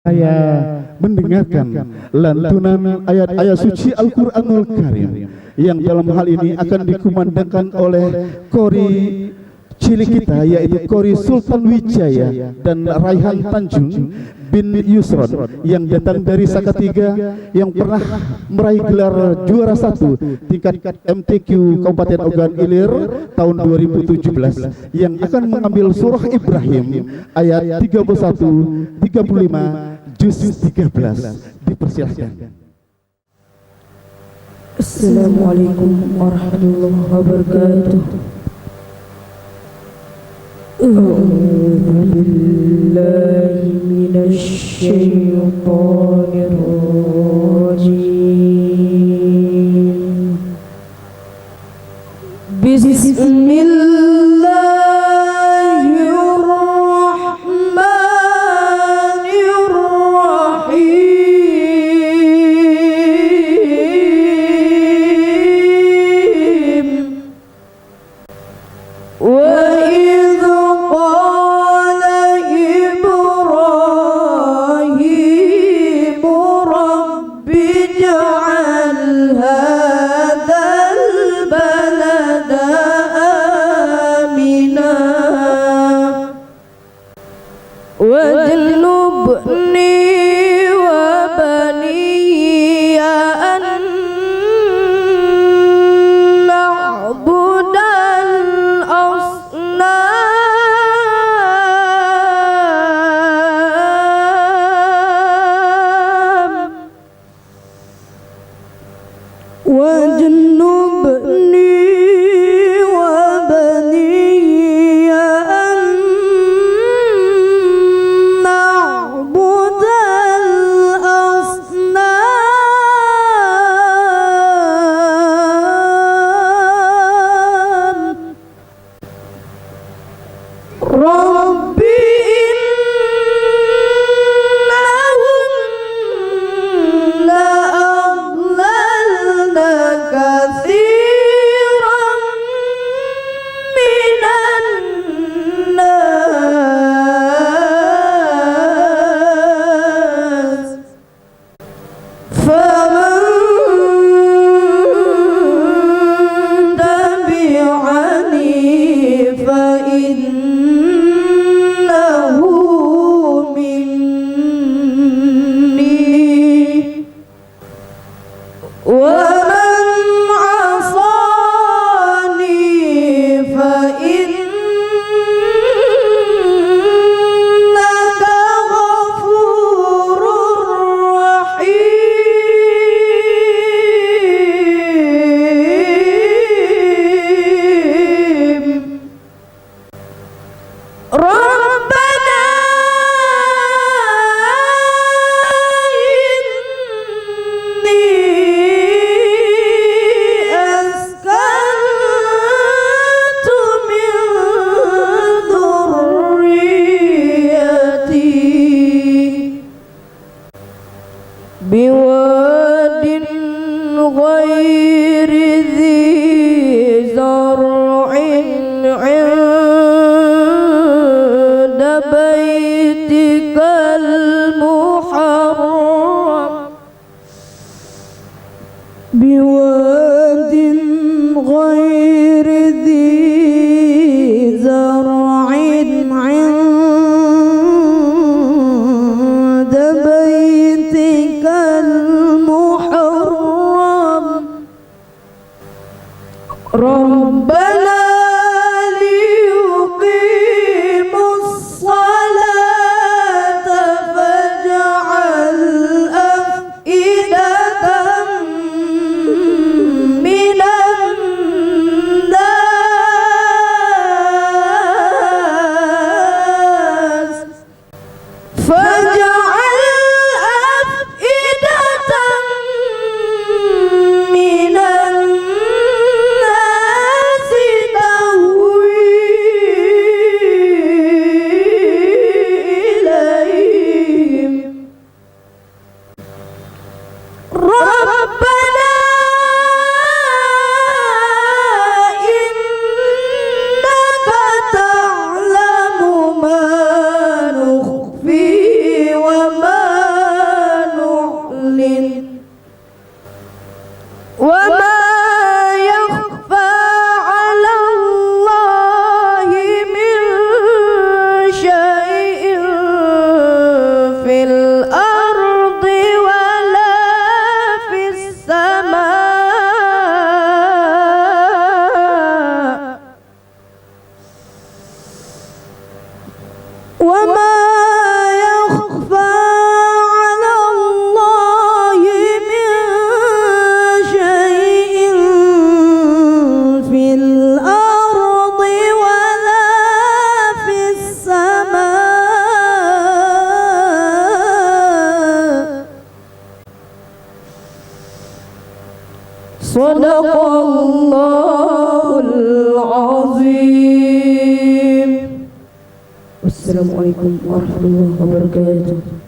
saya mendengarkan lantunan ayat-ayat suci Al-Quranul Karim yang dalam hal ini akan dikumandangkan oleh kori cilik kita, yaitu kori Sultan Wijaya dan Raihan Tanjung bin Yusron yang datang dari Salatiga, yang pernah meraih gelar juara 1 tingkat MTQ Kabupaten Ogan Ilir tahun 2017, yang akan mengambil surah Ibrahim ayat 31, 35, juz 13. Dipersilahkan. Assalamualaikum warahmatullahi wabarakatuh. A'udzu billahi minasy syaithanir rajim. Bismillahirrahmanirrahim. وَإِذْ قَالَ إِبْرَاهِيمُ رَبِّ Sadaqallahul azim. Wassalamualaikum warahmatullahi wabarakatuh.